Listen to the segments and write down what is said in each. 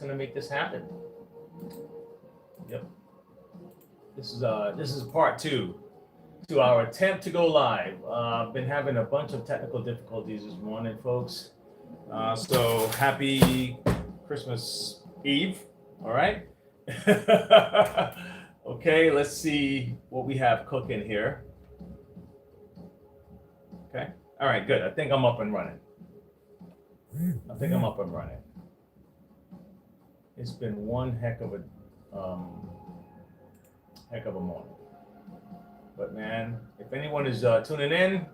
going to make this happen. Yep. This is part 2 to our attempt to go live. I've been having a bunch of technical difficulties this morning, folks. So happy Christmas Eve. All right. Okay, let's see what we have cooking here. Okay. All right, good. I think I'm up and running. It's been one heck of a morning. But man, if anyone is tuning in,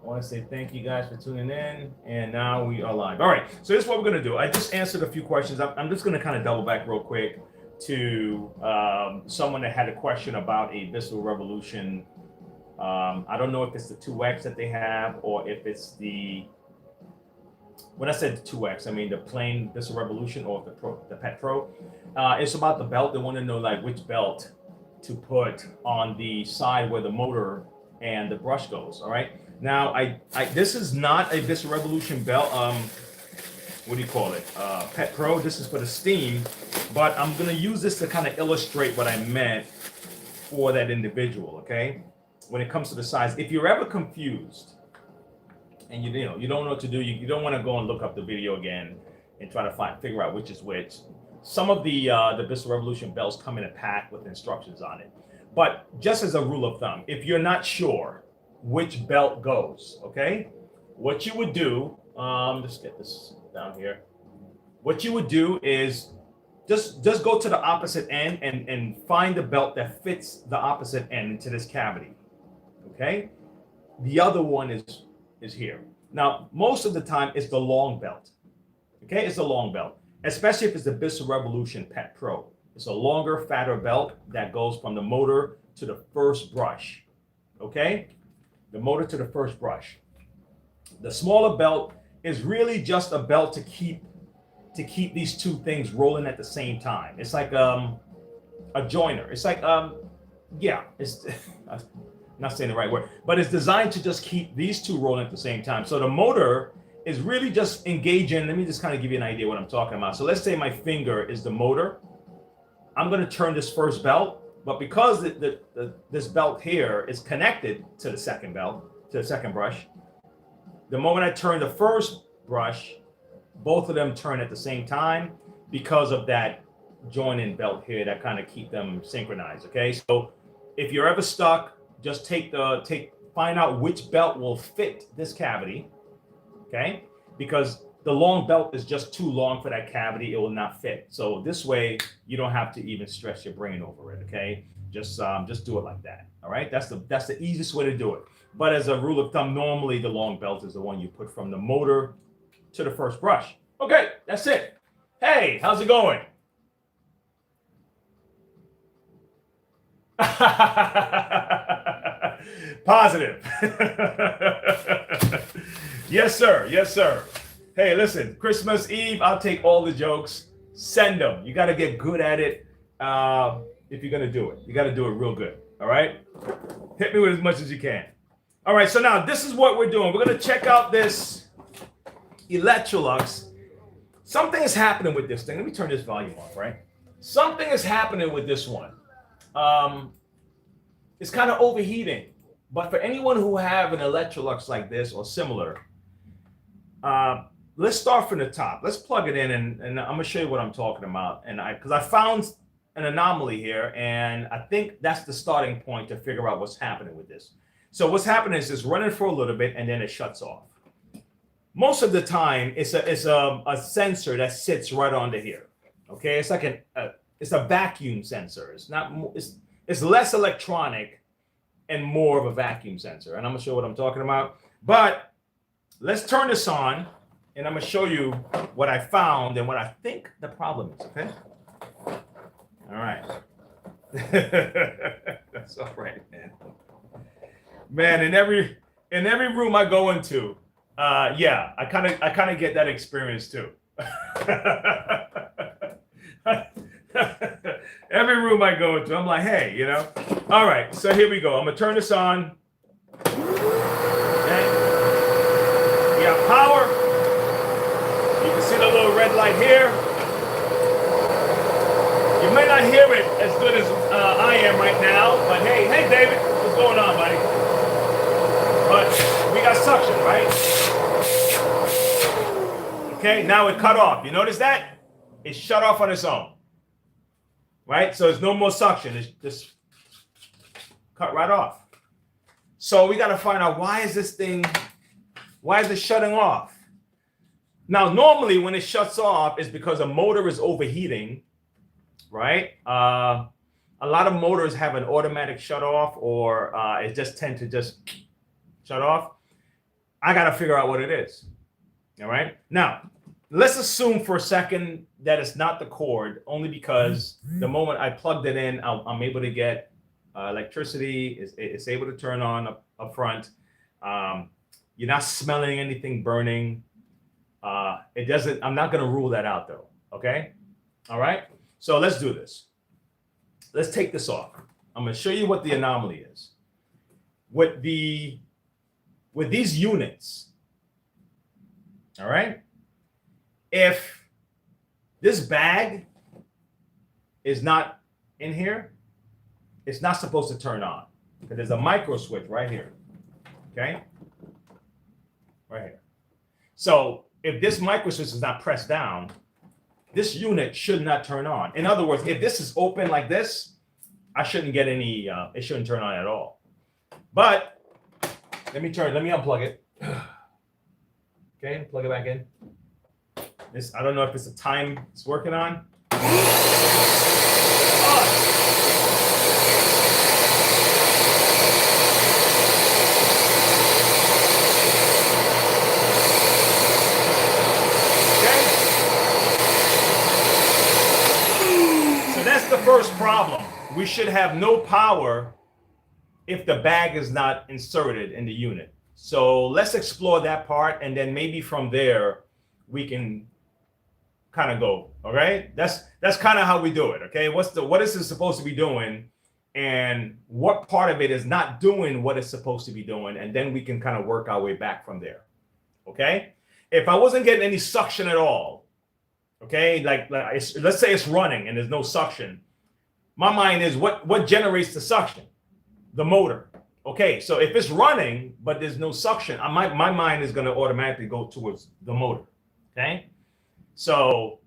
I want to say thank you guys for tuning in. And now we are live. All right, so this is what we're going to do. I just answered a few questions. I'm just going to kind of double back real quick to someone that had a question about a Visceral Revolution. I don't know if it's the 2X that they have or if it's the, when I said 2X, I mean the plain Visceral Revolution or the Pet Pro. It's about the belt. They want to know like which belt to put on the side where the motor and the brush goes. All right. Now, this is not a Visceral Revolution belt. What do you call it? Pet Pro. This is for the steam, but I'm going to use this to kind of illustrate what I meant for that individual. Okay. When it comes to the size, if you're ever confused and you don't know what to do, you don't want to go and look up the video again and try to figure out which is which. Some of the Visceral Revolution belts come in a pack with instructions on it. But just as a rule of thumb, if you're not sure which belt goes, okay, what you would do, just get this down here. What you would do is just go to the opposite end and find the belt that fits the opposite end into this cavity. Okay, the other one is here. Now, most of the time, it's the long belt. Okay, it's the long belt, especially if it's the Visceral Revolution Pet Pro. It's a longer, fatter belt that goes from the motor to the first brush. Okay, the motor to the first brush. The smaller belt is really just a belt to keep these two things rolling at the same time. It's like a joiner. It's like it's. Not saying the right word, but it's designed to just keep these two rolling at the same time. So the motor is really just engaging. Let me just kind of give you an idea what I'm talking about. So let's say my finger is the motor. I'm going to turn this first belt, but because this belt here is connected to the second belt, to the second brush, the moment I turn the first brush, both of them turn at the same time because of that joining belt here that kind of keep them synchronized. Okay, so if you're ever stuck, just find out which belt will fit this cavity, okay? Because the long belt is just too long for that cavity; it will not fit. So this way, you don't have to even stress your brain over it, okay? Just do it like that. All right, that's the easiest way to do it. But as a rule of thumb, normally the long belt is the one you put from the motor to the first brush. Okay, that's it. Hey, how's it going? Positive. Yes, sir. Yes, sir. Hey, listen, Christmas Eve, I'll take all the jokes. Send them. You got to get good at it if you're going to do it. You got to do it real good. All right? Hit me with as much as you can. All right, so now this is what we're doing. We're going to check out this Electrolux. Something is happening with this thing. Let me turn this volume off, right? Something is happening with this one. It's kind of overheating. But for anyone who have an Electrolux like this or similar, let's start from the top. Let's plug it in, and I'm going to show you what I'm talking about. And because I found an anomaly here, and I think that's the starting point to figure out what's happening with this. So what's happening is it's running for a little bit, and then it shuts off. Most of the time, it's a sensor that sits right under here. Okay, it's like it's a vacuum sensor. It's not. It's less electronic and more of a vacuum sensor. And I'm going to show what I'm talking about. But let's turn this on, and I'm going to show you what I found and what I think the problem is, okay? All right. That's all right, man. Man, in every room I go into, yeah, I kind of get that experience too. Every room I go into, I'm like, hey, All right, so here we go. I'm gonna turn this on. Okay. We got power. You can see the little red light here. You may not hear it as good as I am right now, but hey, David, what's going on, buddy? But we got suction, right? Okay, now it cut off. You notice that? It shut off on its own, right? So there's no more suction. It's just cut right off. So we got to find out, why is it shutting off? Now, normally when it shuts off, it's because a motor is overheating, right? A lot of motors have an automatic shut off, or it just tend to just shut off. I got to figure out what it is. All right. Now, let's assume for a second that it's not the cord, only because the moment I plugged it in, I'm able to get electricity. It's able to turn on up front. You're not smelling anything burning. It doesn't. I'm not going to rule that out, though. Okay. All right. So let's do this. Let's take this off. I'm going to show you what the anomaly is. With these units, all right, if this bag is not in here, it's not supposed to turn on, because there's a micro switch right here, okay, right here. So if this micro switch is not pressed down, this unit should not turn on. In other words, if this is open like this, I shouldn't get any, it shouldn't turn on at all. But let me unplug it. Okay, plug it back in. This, I don't know if it's the time it's working on. That's the first problem. We should have no power if the bag is not inserted in the unit. So let's explore that part, and then maybe from there we can kind of go. All right, that's kind of how we do it. Okay, what is it supposed to be doing, and what part of it is not doing what it's supposed to be doing, and then we can kind of work our way back from there. Okay, if I wasn't getting any suction at all, okay, let's say it's running and there's no suction, my mind is what generates the suction? The motor. Okay, so if it's running but there's no suction, my mind is going to automatically go towards the motor. Okay, so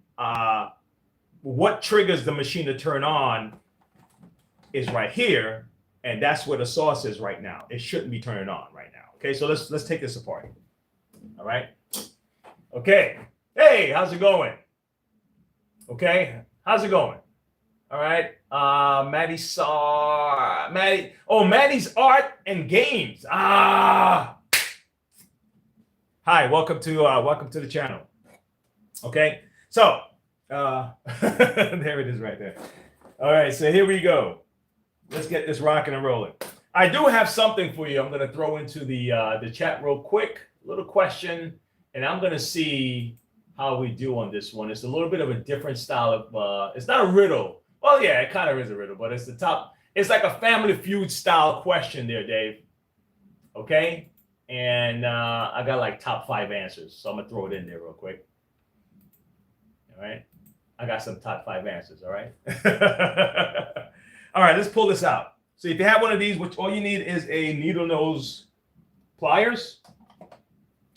what triggers the machine to turn on is right here, and that's where the source is right now. It shouldn't be turning on right now. Okay, so let's take this apart. All right. Okay. Hey, how's it going? Okay, how's it going? All right. Maddie's Art and Games. Hi, welcome to the channel. Okay, so there it is right there. All right, so here we go. Let's get this rocking and rolling. I do have something for you. I'm going to throw into the chat real quick, little question, and I'm going to see how we do on this one. It's a little bit of a different style of, it's not a riddle. Well, yeah, it kind of is a riddle, but it's like a Family Feud style question there, Dave. Okay? And I got like top 5 answers, so I'm going to throw it in there real quick. All right? I got some top 5 answers, all right? All right, let's pull this out. So if you have one of these, which all you need is a needle nose pliers,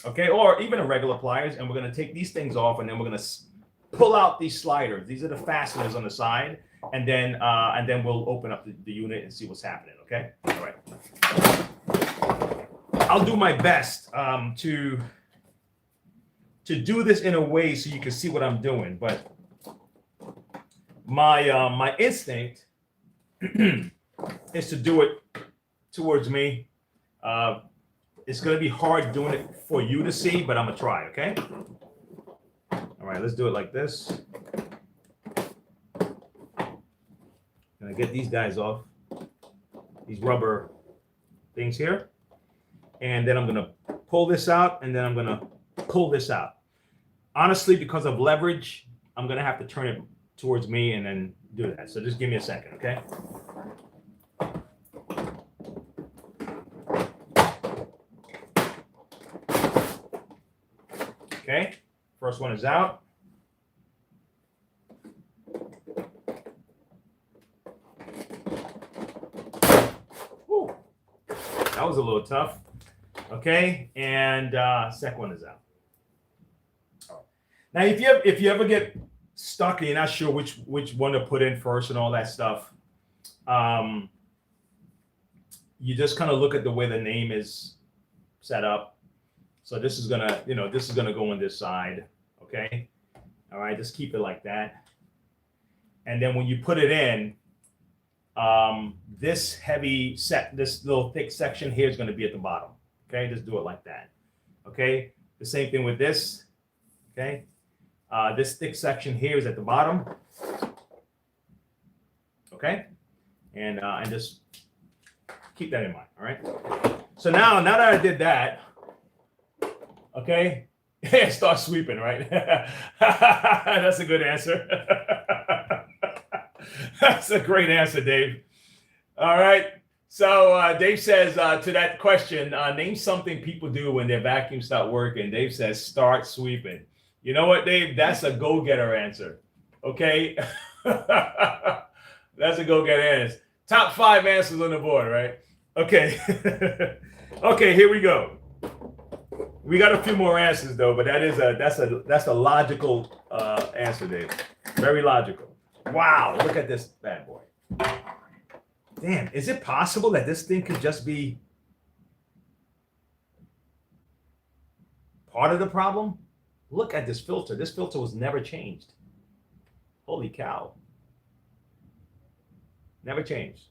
okay, or even a regular pliers, and we're going to take these things off, and then we're going to pull out these sliders. These are the fasteners on the side, and then we'll open up the unit and see what's happening. Okay, all right. I'll do my best to do this in a way so you can see what I'm doing, but my instinct is to do it towards me. It's going to be hard doing it for you to see, but I'm going to try, okay? All right, let's do it like this. Gonna get these guys off, these rubber things here. And then I'm gonna pull this out, and then I'm gonna pull this out. Honestly, because of leverage, I'm gonna have to turn it towards me and then do that. So just give me a second, okay? Okay, first one is out. That was a little tough. Okay, and second one is out. Now, if you ever get stuck and you're not sure which one to put in first and all that stuff, you just kind of look at the way the name is set up. So this is gonna, this is gonna go on this side. Okay, all right, just keep it like that. And then when you put it in, this little thick section here is going to be at the bottom. Okay, just do it like that. Okay, the same thing with this. Okay, this thick section here is at the bottom. Okay, and just keep that in mind. All right. So now that I did that, okay, start sweeping. Right. That's a good answer. That's a great answer, Dave. All right. So Dave says to that question, name something people do when their vacuums start working. Dave says, start sweeping. You know what, Dave? That's a go-getter answer. Okay. That's a go-getter answer. Top 5 answers on the board, right? Okay. Okay, here we go. We got a few more answers though, but that's a logical answer, Dave. Very logical. Wow, look at this bad boy. Damn, is it possible that this thing could just be part of the problem? Look at this filter. This filter was never changed. Holy cow. Never changed.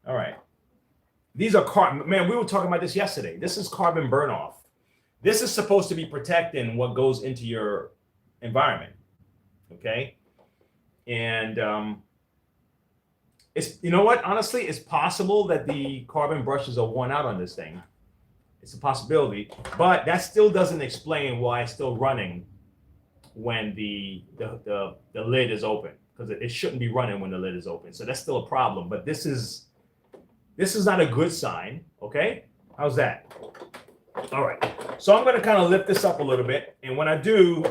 All right. These are carbon. Man, we were talking about this yesterday. This is carbon burn off. This is supposed to be protecting what goes into your environment. Okay. And it's, you know what, honestly, it's possible that the carbon brushes are worn out on this thing. It's a possibility, but that still doesn't explain why it's still running when the lid is open, because it shouldn't be running when the lid is open. So that's still a problem, but this is not a good sign. Okay, how's that? All right, so I'm going to kind of lift this up a little bit, and when I do,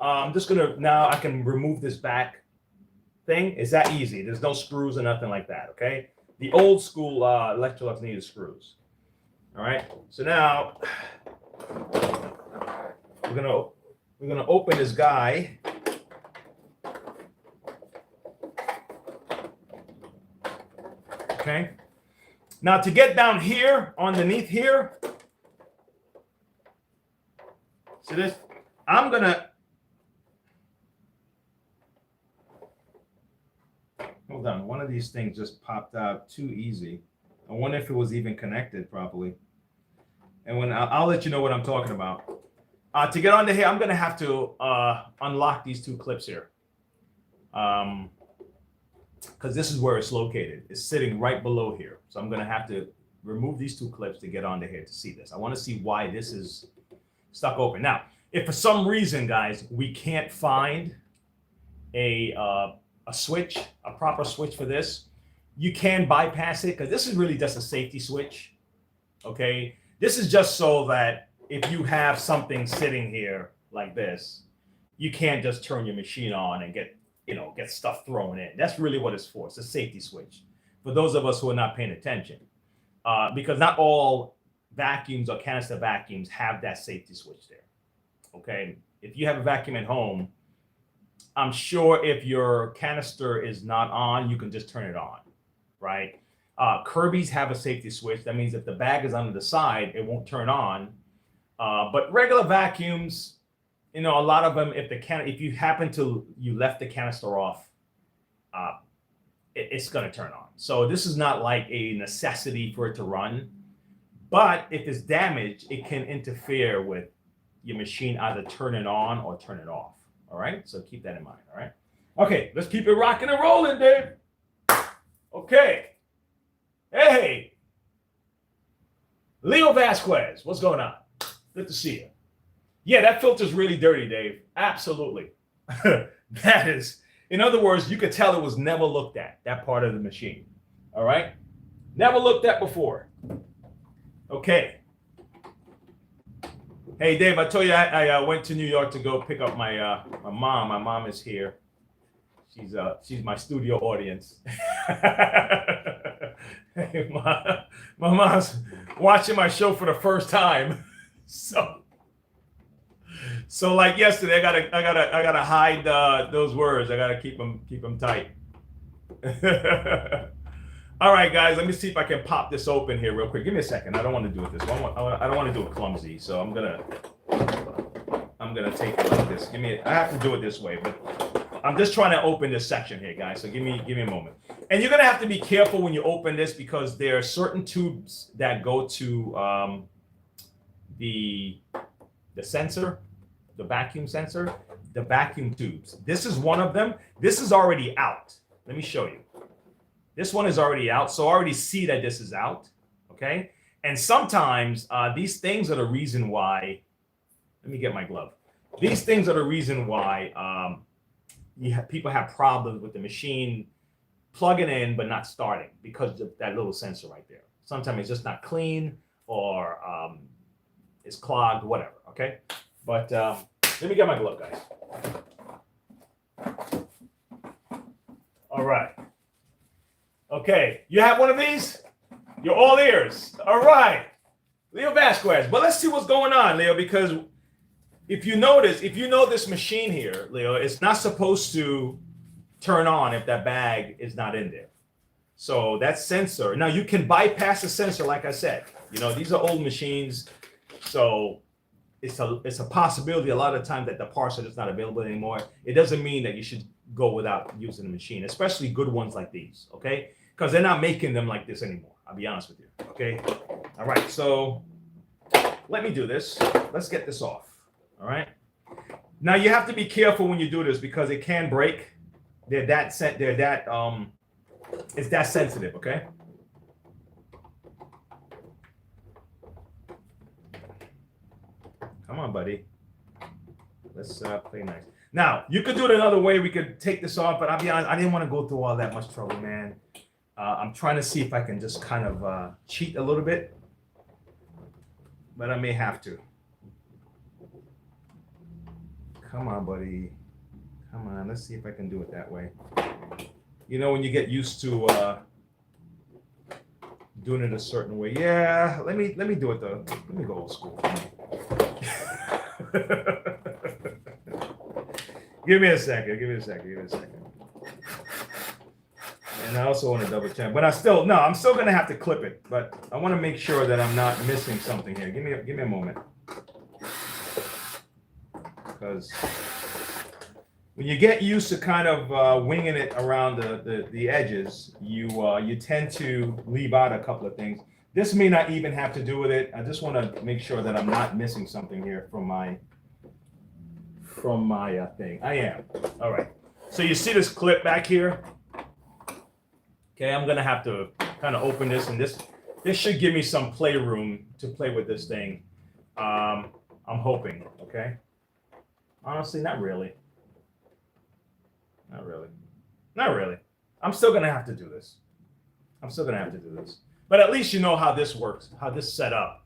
I'm just going to, now I can remove this back thing. Is that easy? There's no screws or nothing like that. Okay, the old school Electrolux needed screws. All right, so now we're gonna open this guy. Okay, now to get down here underneath here, see this, I'm gonna, hold on, one of these things just popped out too easy. I wonder if it was even connected properly. And when I'll let you know what I'm talking about. To get onto here, I'm gonna have to unlock these 2 clips here, because this is where it's located. It's sitting right below here, so I'm gonna have to remove these 2 clips to get onto here to see this. I want to see why this is stuck open. Now, if for some reason, guys, we can't find a switch, a proper switch for this, you can bypass it, because this is really just a safety switch. Okay, this is just so that if you have something sitting here like this, you can't just turn your machine on and get stuff thrown in. That's really what it's for. It's a safety switch for those of us who are not paying attention, because not all vacuums or canister vacuums have that safety switch there. Okay, if you have a vacuum at home, I'm sure if your canister is not on, you can just turn it on, right? Kirby's have a safety switch. That means if the bag is on the side, it won't turn on. But regular vacuums, a lot of them, if you happen to, you left the canister off, it's going to turn on. So this is not like a necessity for it to run. But if it's damaged, it can interfere with your machine either turn it on or turn it off. All right, so keep that in mind. All right. Okay, let's keep it rocking and rolling, Dave. Okay. Hey, Leo Vasquez, what's going on? Good to see you. Yeah, that filter's really dirty, Dave. Absolutely. That is, in other words, you could tell it was never looked at, that part of the machine. All right? Never looked at before. Okay. Hey, Dave, I told you I went to New York to go pick up my mom. My mom is here. She's my studio audience. my mom's watching my show for the first time. So like yesterday, I gotta hide those words. I gotta keep them tight. All right, guys, let me see if I can pop this open here real quick. Give me a second. I don't want to do it this way. I don't want to do it clumsy, so I'm gonna take it like this. I have to do it this way, but I'm just trying to open this section here, guys. So give me a moment. And you're gonna have to be careful when you open this because there are certain tubes that go to the sensor, the vacuum sensor, the vacuum tubes. This is one of them. This is already out. Let me show you. This one is already out, so I already see that this is out, okay? And sometimes these things are the reason why, let me get my glove. These things are the reason why people have problems with the machine plugging in but not starting because of that little sensor right there. Sometimes it's just not clean or it's clogged, whatever, okay? But let me get my glove, guys. All right. Okay, you have one of these? You're all ears. All right. Leo Vasquez. But let's see what's going on, Leo, because if you know this machine here, Leo, it's not supposed to turn on if that bag is not in there. So that sensor, now you can bypass the sensor, like I said. You know, these are old machines, so it's a possibility a lot of times that the parts are just not available anymore. It doesn't mean that you should go without using the machine, especially good ones like these, okay? Because they're not making them like this anymore. I'll be honest with you, okay? All right, so let me do this. Let's get this off, all right? Now you have to be careful when you do this because it can break. It's that sensitive, okay? Come on, buddy. Let's play nice. Now, you could do it another way. We could take this off, but I'll be honest, I didn't want to go through all that much trouble, man. I'm trying to see if I can just kind of cheat a little bit, but I may have to. Come on, buddy. Come on, let's see if I can do it that way. You know, when you get used to doing it a certain way. Yeah, let me do it though. Let me go old school. Give me a second. And I also want to double check, but I'm still gonna have to clip it, but I want to make sure that I'm not missing something here. Give me a moment, because when you get used to kind of winging it around the edges, you tend to leave out a couple of things. This may not even have to do with it. I just want to make sure that I'm not missing something here from my thing. I am. All right. So you see this clip back here? Okay, I'm gonna have to kind of open this, and this should give me some playroom to play with this thing. I'm hoping. Okay. Honestly, not really. Not really. I'm still gonna have to do this. But at least you know how this works, how this is set up.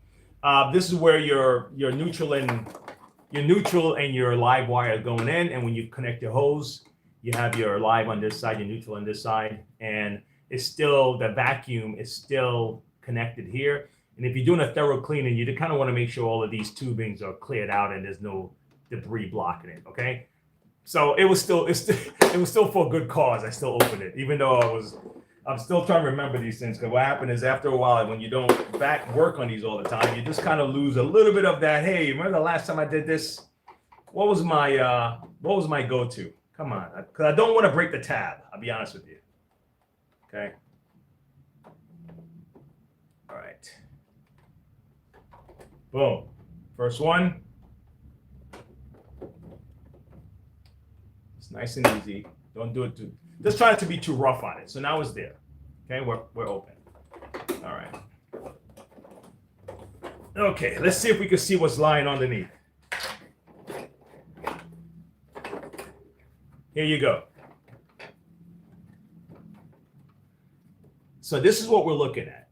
This is where your neutral and your live wire are going in, and when you connect your hose, you have your live on this side, your neutral on this side, and it's still, the vacuum is still connected here. And if you're doing a thorough cleaning, you kind of want to make sure all of these tubings are cleared out and there's no debris blocking it. Okay. So it was still for a good cause. I still opened it, even though I'm still trying to remember these things. Because what happened is after a while, when you don't work on these all the time, you just kind of lose a little bit of that. Hey, remember the last time I did this? What was my go-to? Come on, because I don't want to break the tab. I'll be honest with you. Okay. All right. Boom. First one. It's nice and easy. Don't do it too. Just try not to be too rough on it. So now it's there. Okay, we're open. All right. Okay, let's see if we can see what's lying underneath. Here you go. So this is what we're looking at.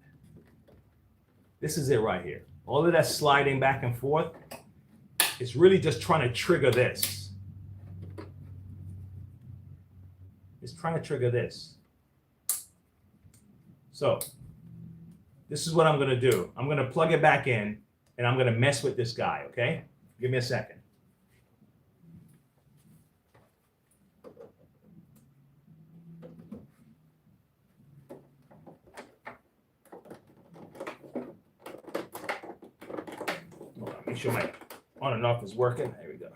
This is it right here. All of that sliding back and forth, it's really just trying to trigger this. It's trying to trigger this. So this is what I'm going to do. I'm going to plug it back in, and I'm going to mess with this guy, okay? Give me a second. Make sure my on and off is working. There we go.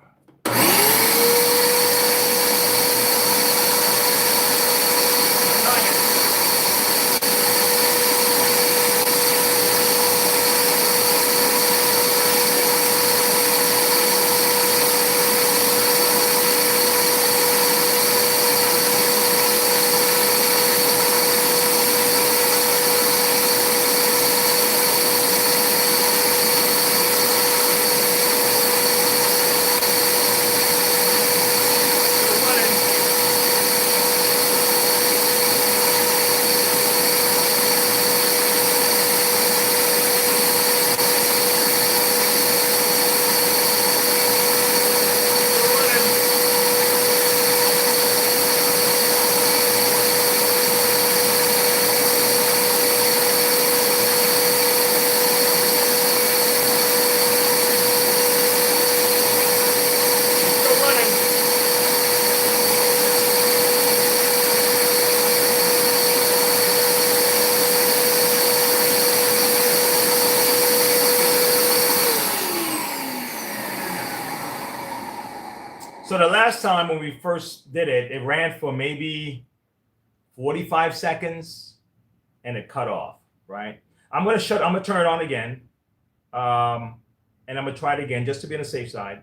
So the last time when we first did it, it ran for maybe 45 seconds and it cut off, right? I'm gonna turn it on again. And I'm gonna try it again just to be on the safe side.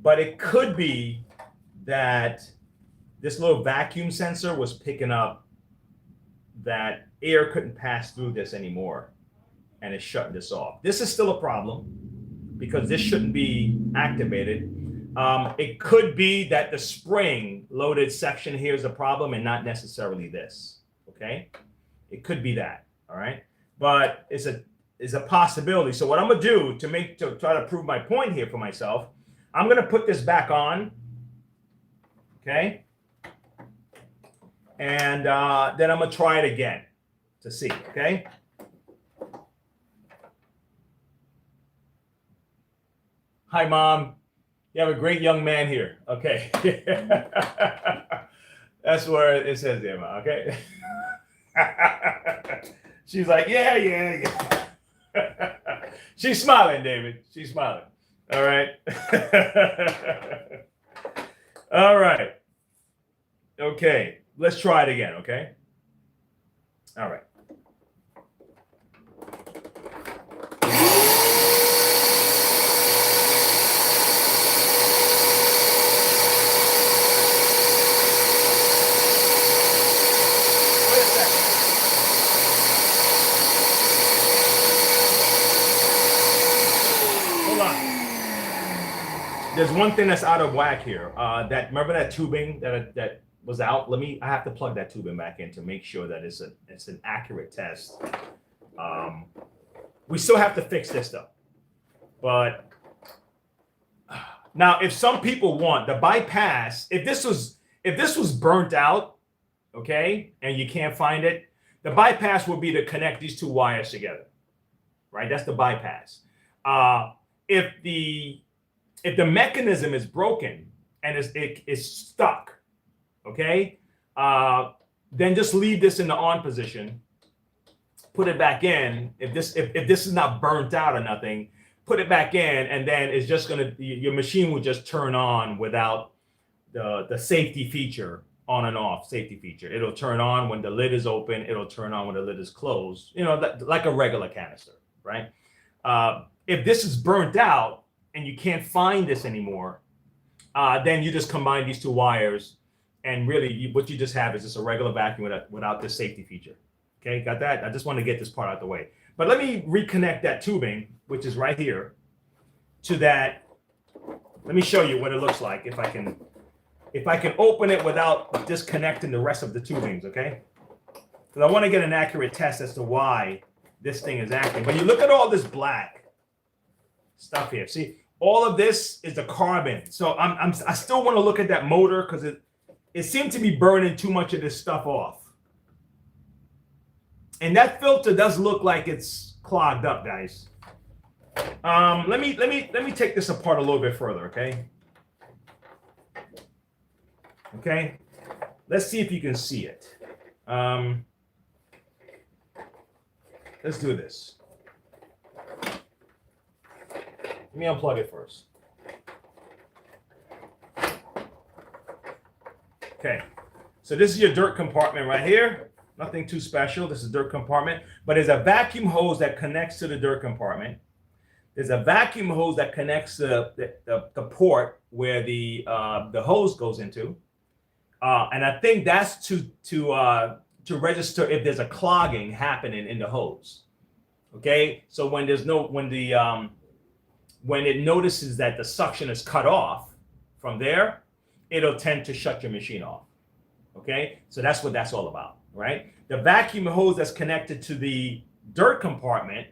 But it could be that this little vacuum sensor was picking up that air couldn't pass through this anymore, and it's shutting this off. This is still a problem because this shouldn't be activated. It could be that the spring loaded section here is a problem and not necessarily this, okay? It could be that, all right? But it's a possibility. So what I'm gonna do to try to prove my point here for myself, I'm gonna put this back on, okay? And then I'm gonna try it again to see, okay? Hi, Mom. You have a great young man here. Okay. That's where it says there, Mom, okay? She's like, yeah. She's smiling, David. She's smiling. All right. All right. Okay. Let's try it again, okay? All right. There's one thing that's out of whack here. Remember that tubing that was out? I have to plug that tubing back in to make sure that it's an accurate test. We still have to fix this though. But now, if some people want the bypass, if this was burnt out, okay, and you can't find it, the bypass would be to connect these two wires together, right? That's the bypass. If the mechanism is broken and it's stuck, okay, then just leave this in the on position. Put it back in. If this is not burnt out or nothing, put it back in, and then it's just your machine will just turn on without the safety feature, on and off safety feature. It'll turn on when the lid is open. It'll turn on when the lid is closed. You know, like a regular canister, right? If this is burnt out and you can't find this anymore, then you just combine these two wires, and really what you just have is just a regular vacuum without this safety feature. Okay, got that? I just want to get this part out of the way. But let me reconnect that tubing, which is right here, to that. Let me show you what it looks like if I can open it without disconnecting the rest of the tubings, okay? Because I want to get an accurate test as to why this thing is acting. But you look at all this black stuff here. See, all of this is the carbon. So I still want to look at that motor because it seemed to be burning too much of this stuff off. And that filter does look like it's clogged up, guys. Let me take this apart a little bit further, okay? Okay, let's see if you can see it. Let's do this. Let me unplug it first. Okay, so this is your dirt compartment right here. Nothing too special. This is dirt compartment, but there's a vacuum hose that connects to the dirt compartment. There's a vacuum hose that connects to the port where the hose goes into, and I think that's to register if there's a clogging happening in the hose. Okay, so when there's no when it notices that the suction is cut off from there, it'll tend to shut your machine off. Okay, so that's what that's all about, right? The vacuum hose that's connected to the dirt compartment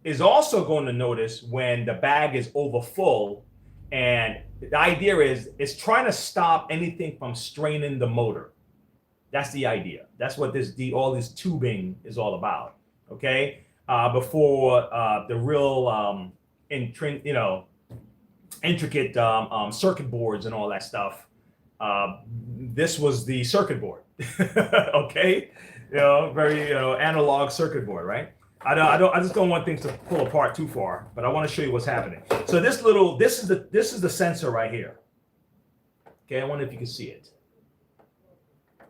is also going to notice when the bag is over full, and the idea is it's trying to stop anything from straining the motor. That's the idea. That's what all this tubing is all about. Okay, before the real intricate circuit boards and all that stuff. This was the circuit board. Okay, very analog circuit board, right? I just don't want things to pull apart too far, but I want to show you what's happening. So this is the sensor right here. Okay, I wonder if you can see it.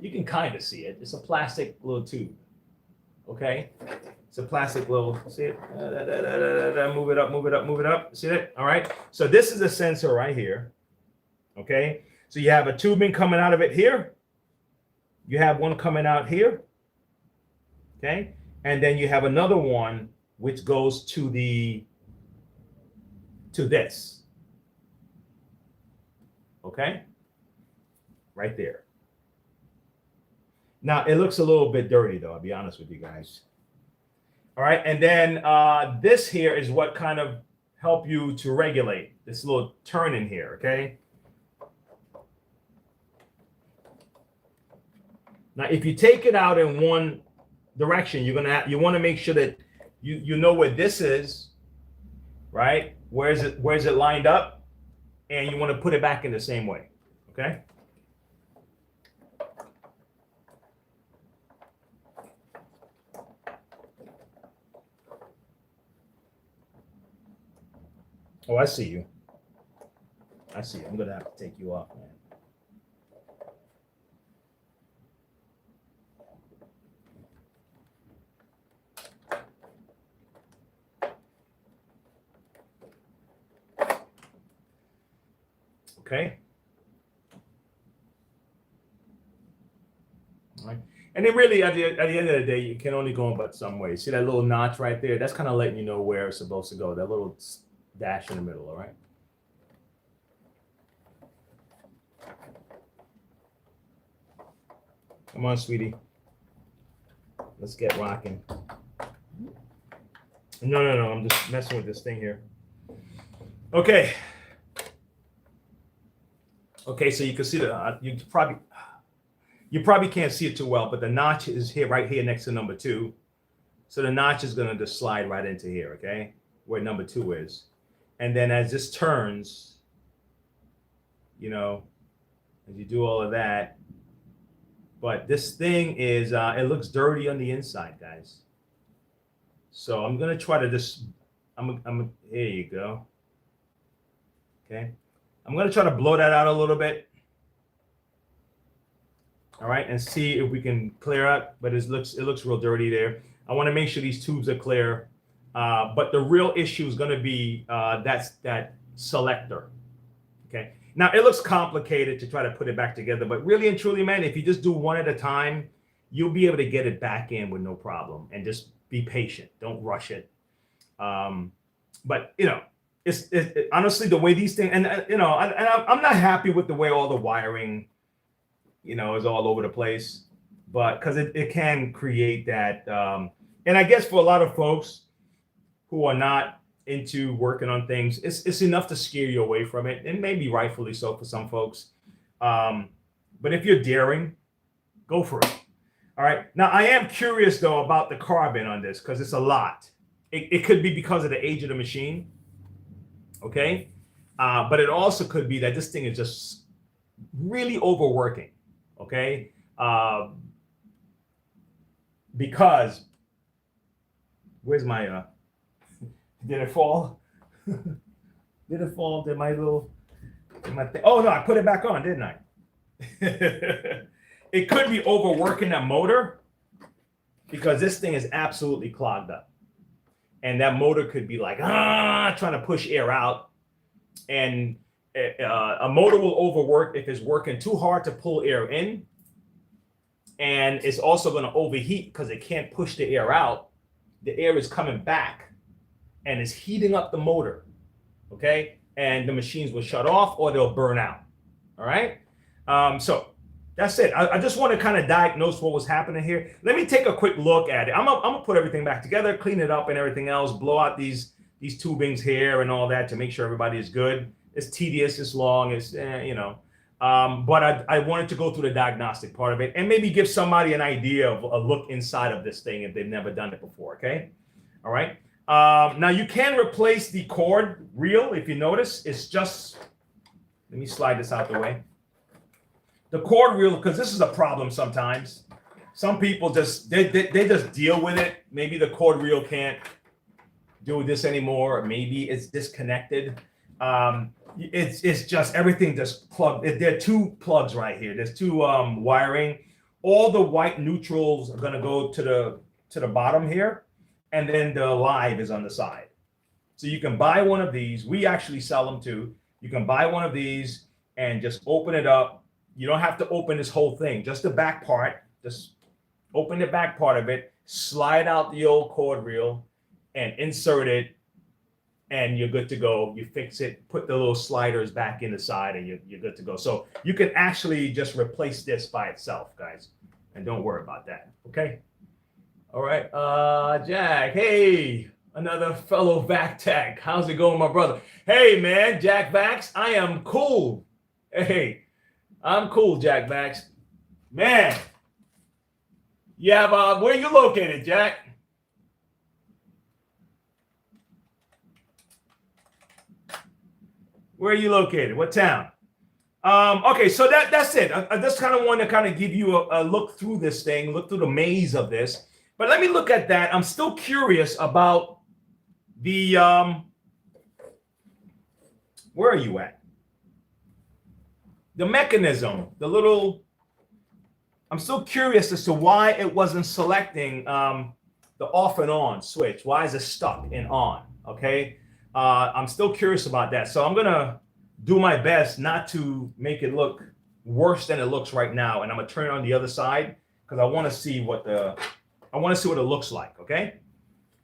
You can kind of see it. It's a plastic little tube. Okay, it's a plastic little. See it? Move it up, move it up, move it up. See it? All right. So this is a sensor right here. Okay. So you have a tubing coming out of it here. You have one coming out here. Okay. And then you have another one which goes to this. Okay. Right there. Now it looks a little bit dirty though, I'll be honest with you guys. All right. And then this here is what kind of help you to regulate this little turn in here. Okay. Now, if you take it out in one direction, you want to make sure that you know where this is, right? Where is it lined up, and you want to put it back in the same way, okay? Oh, I see you. I see you. I'm gonna have to take you off, man. Okay. All right. And then really at the end of the day, you can only go but some way. See that little notch right there? That's kind of letting you know where it's supposed to go. That little dash in the middle, all right? Come on, sweetie. Let's get rocking. No. I'm just messing with this thing here. Okay. Okay, so you can see that you probably can't see it too well, but the notch is here, right here next to number 2. So the notch is going to just slide right into here, okay, where number 2 is. And then as this turns, as you do all of that, but this thing is, it looks dirty on the inside, guys. So I'm going to try to just, here you go. Okay. I'm going to try to blow that out a little bit. All right, and see if we can clear up, but it looks real dirty there. I want to make sure these tubes are clear. But the real issue is going to be that selector. Okay. Now it looks complicated to try to put it back together, but really and truly, man, if you just do one at a time, you'll be able to get it back in with no problem, and just be patient. Don't rush it. But it's honestly the way these things, and I'm not happy with the way all the wiring, is all over the place, but because it can create that, and I guess for a lot of folks who are not into working on things, it's enough to scare you away from it, and maybe rightfully so for some folks. But if you're daring, go for it. All right. Now I am curious though about the carbon on this, because it's a lot. It could be because of the age of the machine, okay? But it also could be that this thing is just really overworking, okay? Because, where's my, did it fall? Did it fall? Did my little, oh no, I put it back on, didn't I? It could be overworking that motor because this thing is absolutely clogged up. And that motor could be like, trying to push air out. And a motor will overwork if it's working too hard to pull air in. And it's also going to overheat because it can't push the air out. The air is coming back and it's heating up the motor. Okay. And the machines will shut off or they'll burn out. All right. So that's it. I just want to kind of diagnose what was happening here. Let me take a quick look at it. I'm gonna put everything back together, clean it up and everything else, blow out these tubings here and all that to make sure everybody is good. It's tedious, it's long, it's, but I wanted to go through the diagnostic part of it and maybe give somebody an idea of a look inside of this thing if they've never done it before, okay? All right. Now you can replace the cord reel if you notice. It's just, let me slide this out the way. The cord reel, because this is a problem sometimes. Some people just, they just deal with it. Maybe the cord reel can't do this anymore. Or maybe it's disconnected. It's just everything just plugged. There are two plugs right here. There's two wiring. All the white neutrals are gonna go to the bottom here. And then the live is on the side. So you can buy one of these. We actually sell them too. You can buy one of these and just open it up. You don't have to open this whole thing, just the back part. Just open the back part of it, slide out the old cord reel and insert it, and you're good to go. You fix it, put the little sliders back in the side, and you're good to go. So you can actually just replace this by itself, guys, and don't worry about that, okay? All right, Jack, hey, another fellow Vac Tech. How's it going, my brother? Hey, man, Jack Vax, I am cool. Hey. I'm cool, Jack Max. Man, you have, where are you located, Jack? Where are you located? What town? Okay, so that's it. I just kind of want to kind of give you a look through this thing, look through the maze of this. But let me look at that. I'm still curious about the, where are you at? The mechanism, the little, I'm still curious as to why it wasn't selecting the off and on switch. Why is it stuck in on? Okay. I'm still curious about that. So I'm going to do my best not to make it look worse than it looks right now. And I'm going to turn it on the other side because I want to see what it looks like. Okay.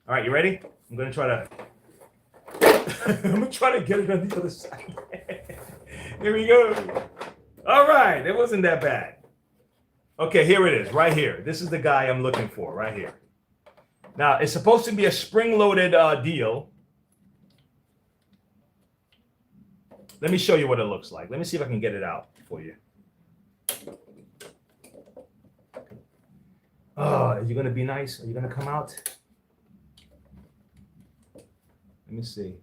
All right. You ready? I'm going to try to, I'm going to try to get it on the other side. Here we go. All right, it wasn't that bad. Okay, here it is, right here. This is the guy I'm looking for, right here. Now, it's supposed to be a spring-loaded deal. Let me show you what it looks like. Let me see if I can get it out for you. Oh, are you going to be nice? Are you going to come out? Let me see.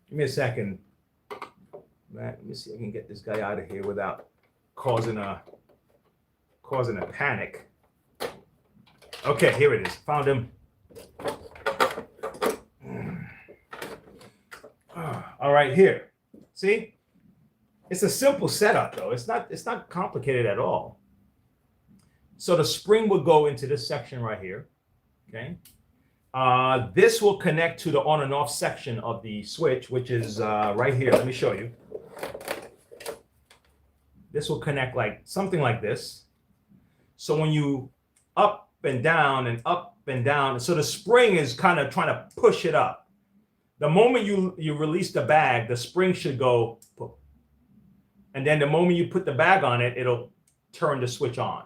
Give me a second. Let me see if I can get this guy out of here without causing a panic. Okay, here it is. Found him. All right, here. See? It's a simple setup though. It's not complicated at all. So the spring will go into this section right here. Okay. This will connect to the on and off section of the switch, which is right here. Let me show you. This will connect like something like this. So when you up and down and up and down, so the spring is kind of trying to push it up. The moment you release the bag, the spring should go, and then the moment you put the bag on it, it'll turn the switch on.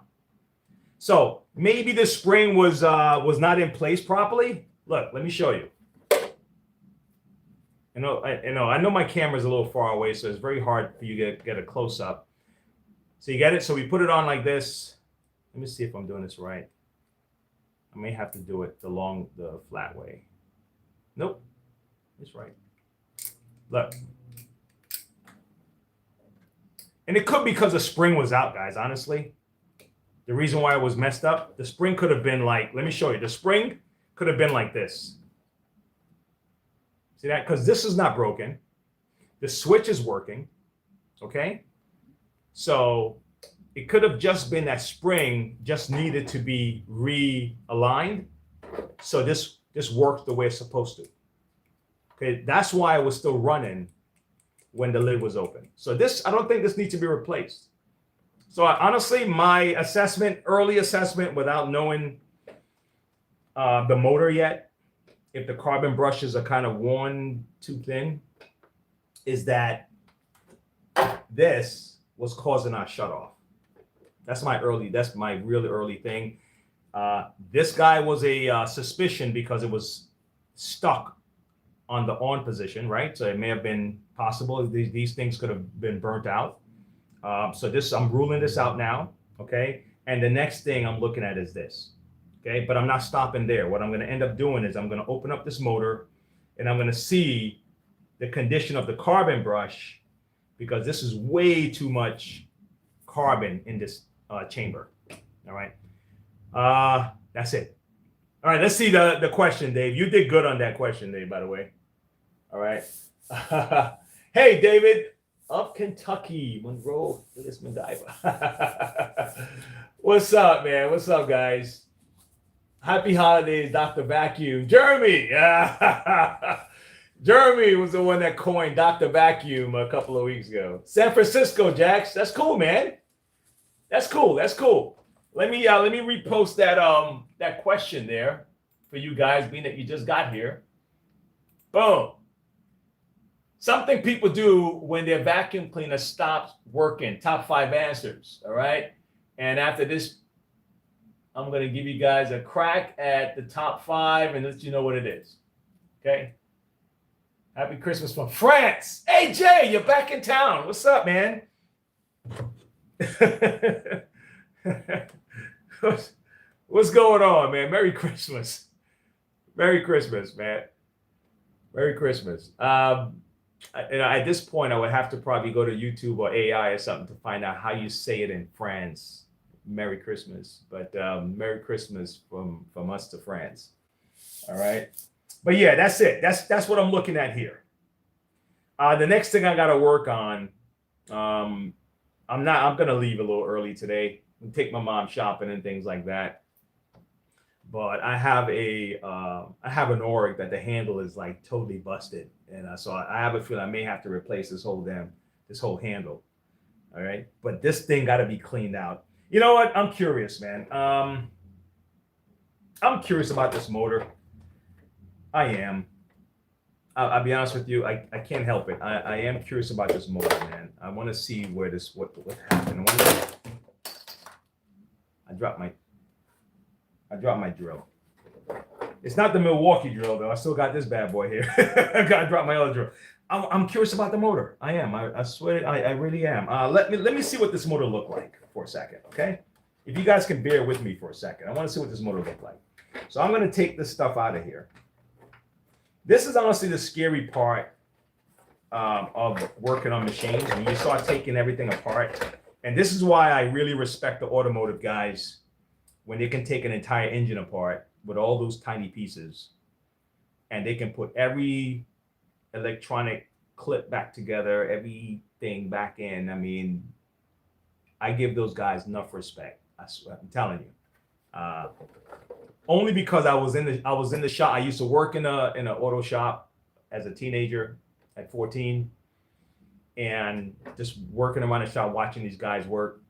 So maybe the spring was not in place properly. Look, let me show you. I know my camera's a little far away, so it's very hard for you to get a close up. So you get it? So we put it on like this. Let me see if I'm doing this right. I may have to do it the flat way. Nope, it's right. Look. And it could be because the spring was out, guys, honestly. The reason why it was messed up, the spring could have been like, let me show you. The spring could have been like this. See that? Because this is not broken. The switch is working, okay? So it could have just been that spring just needed to be realigned. So this worked the way it's supposed to. Okay, that's why it was still running when the lid was open. So I don't think this needs to be replaced. So honestly, my early assessment without knowing the motor yet, if the carbon brushes are kind of worn too thin, is that this was causing our shut off. That's my really early thing. This guy was a suspicion because it was stuck on the on position, right? So it may have been possible these things could have been burnt out. So I'm ruling this out now, okay? And the next thing I'm looking at is this, okay? But I'm not stopping there. What I'm going to end up doing is I'm going to open up this motor and I'm going to see the condition of the carbon brush, because this is way too much carbon in this chamber, all right? That's it. All right, let's see the question, Dave. You did good on that question, Dave, by the way. All right. Hey, David. Of Kentucky, Monroe, this MacGyver. What's up, man? What's up, guys? Happy holidays, Dr. Vacuum. Jeremy. Jeremy was the one that coined Dr. Vacuum a couple of weeks ago. San Francisco, Jax. That's cool, man. That's cool. That's cool. Let me repost that question there for you guys, being that you just got here. Boom. Something people do when their vacuum cleaner stops working. Top 5 answers, all right? And after this, I'm going to give you guys a crack at the top 5 and let you know what it is, okay? Happy Christmas from France. Hey, Jay, you're back in town. What's up, man? What's going on, man? Merry Christmas. Merry Christmas, man. Merry Christmas. At this point, I would have to probably go to YouTube or AI or something to find out how you say it in France. Merry Christmas, but Merry Christmas from us to France. All right, but yeah, that's it. That's what I'm looking at here. The next thing I got to work on. I'm gonna leave a little early today and take my mom shopping and things like that. But I have an org that the handle is like totally busted, and so I have a feeling I may have to replace this whole handle. All right, but this thing got to be cleaned out. You know what? I'm curious, man. I'm curious about this motor. I am. I'll be honest with you. I can't help it. I am curious about this motor, man. I want to see what happened. I dropped my drill. It's not the Milwaukee drill, though. I still got this bad boy here. I got to drop my other drill. I'm curious about the motor. I am. I swear, I really am. Let me see what this motor looked like for a second, okay? If you guys can bear with me for a second, I want to see what this motor looked like. So I'm going to take this stuff out of here. This is honestly the scary part of working on machines when you start taking everything apart. And this is why I really respect the automotive guys when they can take an entire engine apart with all those tiny pieces and they can put every electronic clip back together, everything back in. I mean, I give those guys enough respect. I swear, I'm telling you. Only because I was in the shop. I used to work in an auto shop as a teenager at 14, and just working around the shop, watching these guys work.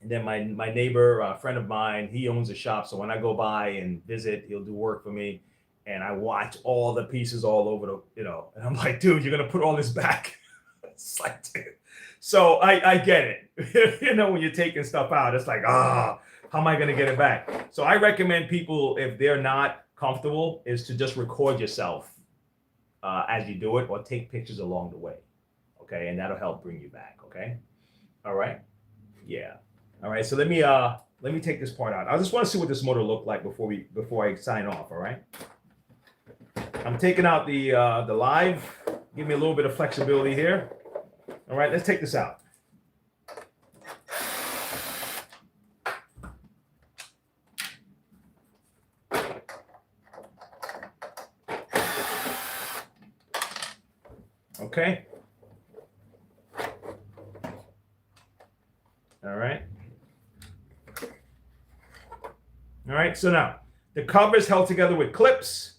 And then my neighbor, a friend of mine, he owns a shop. So when I go by and visit, he'll do work for me, and I watch all the pieces all over and I'm like, dude, you're gonna put all this back. It's like, dude. So I get it. When you're taking stuff out, it's like, how am I going to get it back? So I recommend people, if they're not comfortable, is to just record yourself as you do it or take pictures along the way. Okay. And that'll help bring you back. Okay. All right. Yeah. All right. So let me take this part out. I just want to see what this motor looked like before I sign off. All right. I'm taking out the live. Give me a little bit of flexibility here. All right. Let's take this out. Okay. All right. All right. So now the cover is held together with clips.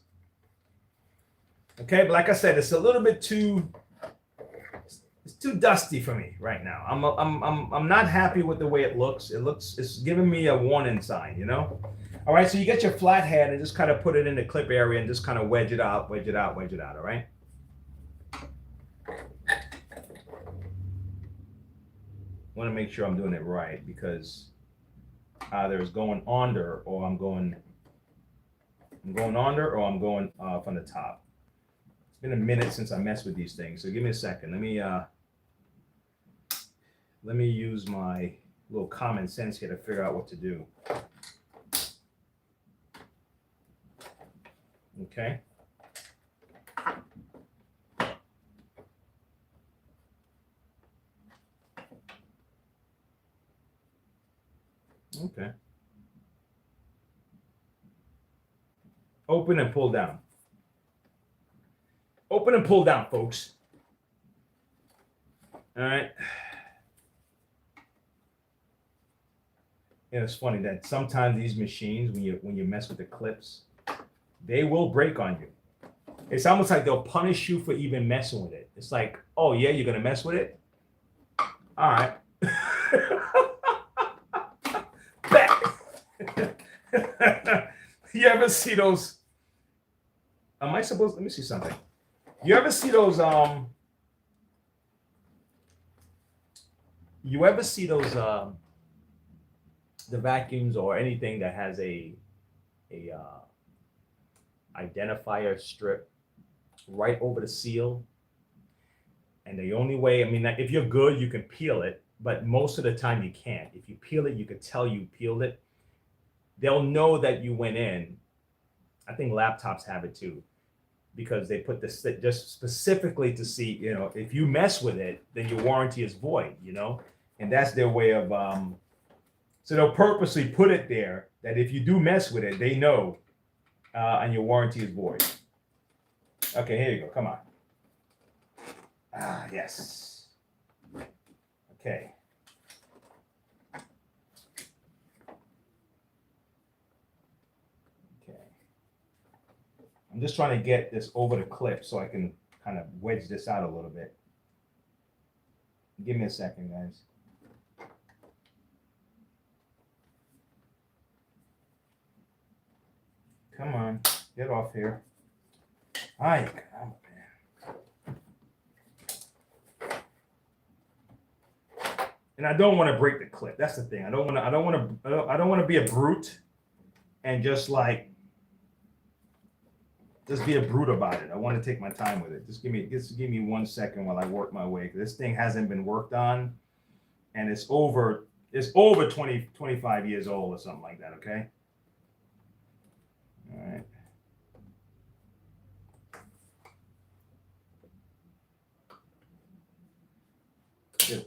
Okay. But like I said, it's a little bit too dusty for me right now. I'm not happy with the way it looks. It's giving me a warning sign, you know? All right. So you get your flathead and just kind of put it in the clip area and just kind of wedge it out. All right. I want to make sure I'm doing it right because either it's going under or I'm going under or I'm going from the top. It's been a minute since I messed with these things, so give me a second. Let me use my little common sense here to figure out what to do. Okay. Okay. Open and pull down. Open and pull down, folks. All right. Yeah, it's funny that sometimes these machines, when you mess with the clips, they will break on you. It's almost like they'll punish you for even messing with it. It's like, oh yeah, you're gonna mess with it? All right. You ever see those? Am I supposed? Let me see something. You ever see those? You ever see those? The vacuums or anything that has a identifier strip right over the seal. And the only way, I mean, if you're good, you can peel it, but most of the time you can't. If you peel it, you could tell you peeled it. They'll know that you went in. I think laptops have it too, because they put this just specifically to see, you know, if you mess with it, then your warranty is void, you know, and that's their way of, so they'll purposely put it there that if you do mess with it, they know, and your warranty is void. Okay, here you go. Come on. Ah, yes. Okay. Okay. I'm just trying to get this over the clip so I can kind of wedge this out a little bit. Give me a second, guys. Come on, get off here. All right, come on, man. And I don't want to break the clip. That's the thing. I don't want to be a brute and just be a brute about it. I want to take my time with it. Just give me 1 second while I work my way. This thing hasn't been worked on, and it's over 25 years old or something like that. Okay. All right.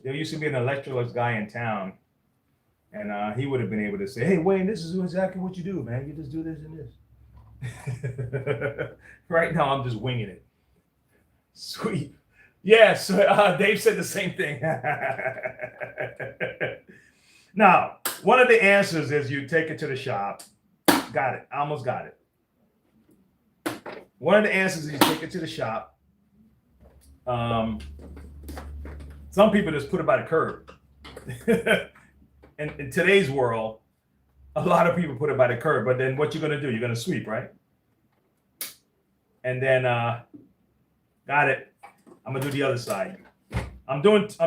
There used to be an Electrolux guy in town, and he would have been able to say, "Hey, Wayne, this is exactly what you do, man. You just do this and this." Right now, I'm just winging it. Sweet. Yes, Dave said the same thing. Now, one of the answers is you take it to the shop. Got it. I almost got it. One of the answers is you take it to the shop. Some people just put it by the curb. In today's world, a lot of people put it by the curb. But then what you're going to do? You're going to sweep, right? And then, got it. I'm going to do the other side. I'm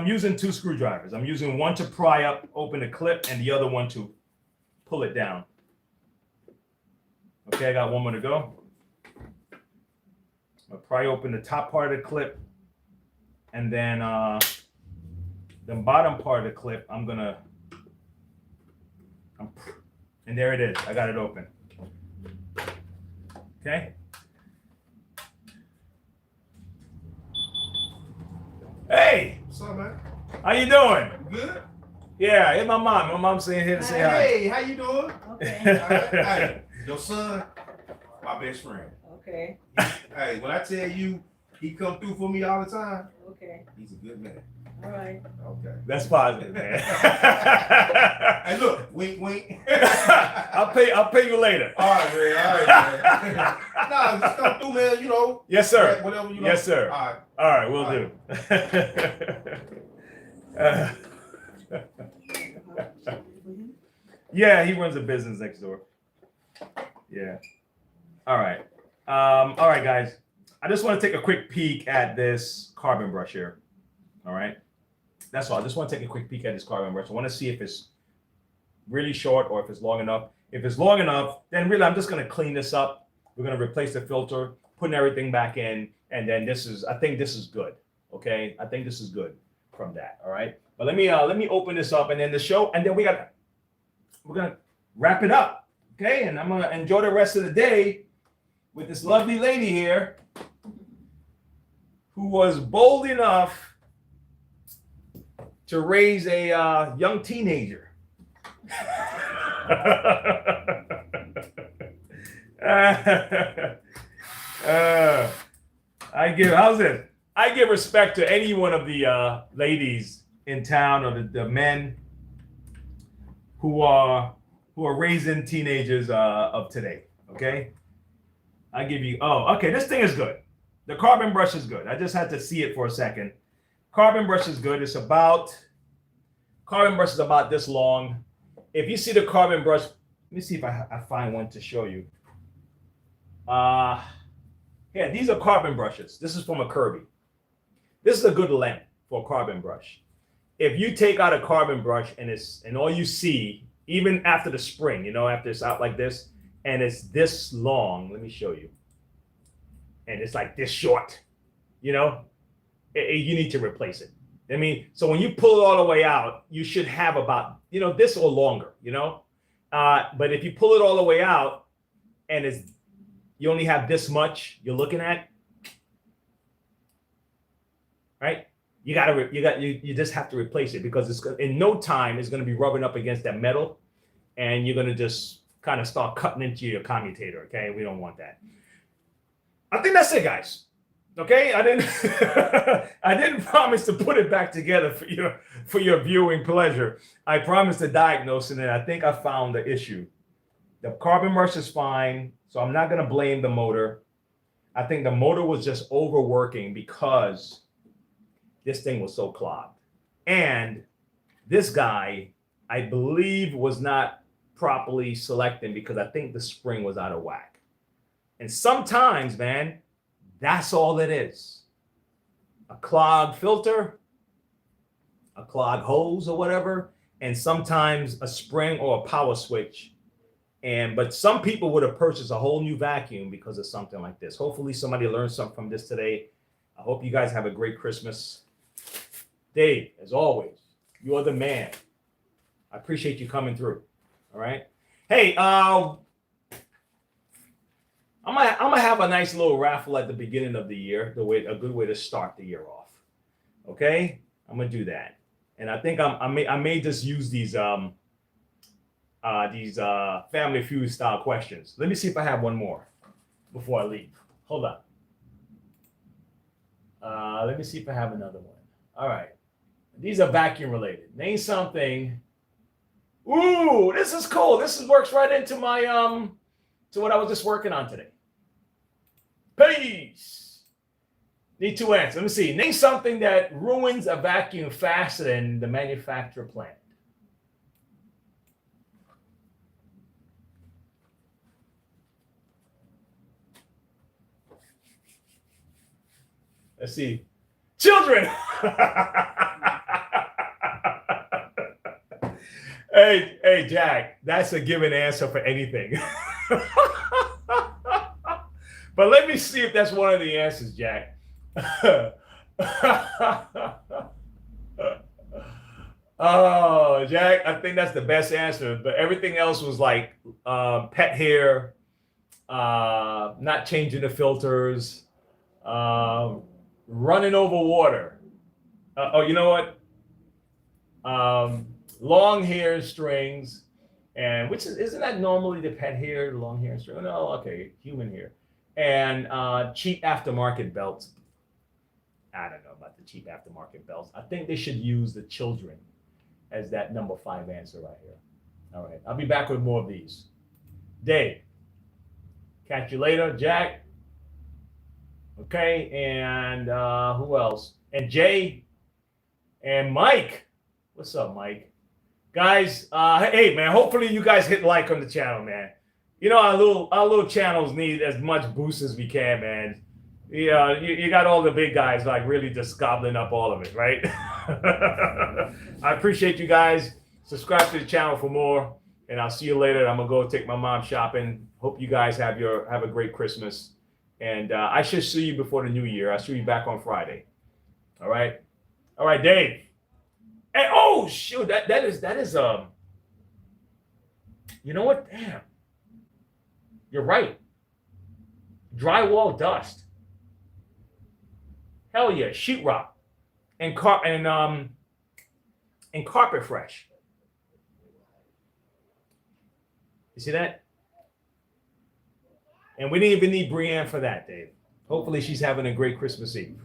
using 2 screwdrivers. I'm using one to pry up, open the clip, and the other one to pull it down. Okay, I got one more to go. I'll pry open the top part of the clip, and then the bottom part of the clip, I'm gonna And there it is. I got it open. Okay. Hey. What's up, man? How you doing? Good. Yeah, it's my mom. My mom's saying here to say hi. Hey, how you doing? Okay. All right. Hey, your son, my best friend. Okay. Hey, when I tell you he come through for me all the time, Okay. he's a good man. All right. Okay. That's positive, man. Hey, look, wink, wink. I'll pay you later. All right, man. All right, man. Nah, just come through, man. You know. Yes, sir. Whatever you know. Yes, sir. All right. All right, we'll do. Yeah, he runs a business next door. Yeah. All right. All right, guys. I just want to take a quick peek at this carbon brush here. All right. That's all. I just want to take a quick peek at this carbon brush. I want to see if it's really short or if it's long enough. If it's long enough, then really I'm just going to clean this up. We're going to replace the filter, putting everything back in, and then I think this is good. Okay. I think this is good from that. All right. But let me open this up and then the show, and then we're gonna wrap it up. Okay. And I'm gonna enjoy the rest of the day with this lovely lady here who was bold enough to raise a young teenager. I give respect to any one of the ladies in town or the men who are raising teenagers of today. Okay, I give you. Oh, okay. This thing is good. The carbon brush is good. I just had to see it for a second. Carbon brush is good. Carbon brush is about this long. If you see the carbon brush, let me see if I find one to show you. Yeah, these are carbon brushes. This is from a Kirby. This is a good length for a carbon brush. If you take out a carbon brush and all you see, even after the spring, after it's out like this, and it's this long, let me show you. And it's like this short, you need to replace it. I mean, so when you pull it all the way out, you should have about, this or longer, but if you pull it all the way out and you only have this much you're looking at, right? You just have to replace it because in no time it's going to be rubbing up against that metal, and you're going to just kind of start cutting into your commutator. Okay, we don't want that. I think that's it, guys. Okay, I didn't promise to put it back together for your viewing pleasure. I promised to diagnose it, and I think I found the issue. The carbon brush is fine, so I'm not going to blame the motor. I think the motor was just overworking because this thing was so clogged. And this guy, I believe, was not properly selecting because I think the spring was out of whack. And sometimes, man, that's all it is. A clogged filter, a clogged hose or whatever, and sometimes a spring or a power switch. But some people would have purchased a whole new vacuum because of something like this. Hopefully somebody learned something from this today. I hope you guys have a great Christmas. Dave, as always, you're the man. I appreciate you coming through. All right. Hey, I'm gonna have a nice little raffle at the beginning of the year. A good way to start the year off. Okay, I'm gonna do that, and I think I may just use these Family Feud style questions. Let me see if I have one more before I leave. Hold on. Let me see if I have another one. All right. These are vacuum related. Name something. Ooh, this is cool. This works right into my to what I was just working on today. Peace. Need two answers. Let me see. Name something that ruins a vacuum faster than the manufacturer planned. Let's see. Children. Hey, Jack, that's a given answer for anything. But let me see if that's one of the answers, Jack. Oh, Jack, I think that's the best answer. But everything else was like pet hair, not changing the filters, running over water. Oh, you know what? Long hair strings, and which isn't that normally the pet hair, long hair and string? No, okay, human hair, and cheap aftermarket belts. I don't know about the cheap aftermarket belts. I think they should use the children as that number 5 answer right here. All right, I'll be back with more of these. Dave, catch you later. Jack, okay, and who else? And Jay, and Mike. What's up, Mike? Guys, hey man, hopefully you guys hit like on the channel, man. You know our little channels need as much boost as we can, man. Yeah, you got all the big guys like really just gobbling up all of it, right? I appreciate you guys. Subscribe to the channel for more, and I'll see you later. I'm gonna go take my mom shopping. Hope you guys have a great Christmas, and I should see you before the new year. I'll see you back on Friday. All right, Dave. And oh shoot, that is you know what? Damn, you're right. Drywall dust. Hell yeah, sheetrock and carpet fresh. You see that? And we didn't even need Brienne for that, Dave. Hopefully she's having a great Christmas Eve.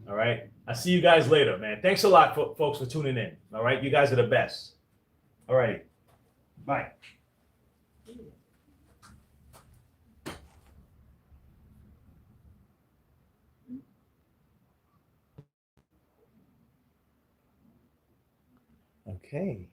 All right. I'll see you guys later, man. Thanks a lot, folks, for tuning in. All right. You guys are the best. All right. Bye. Okay.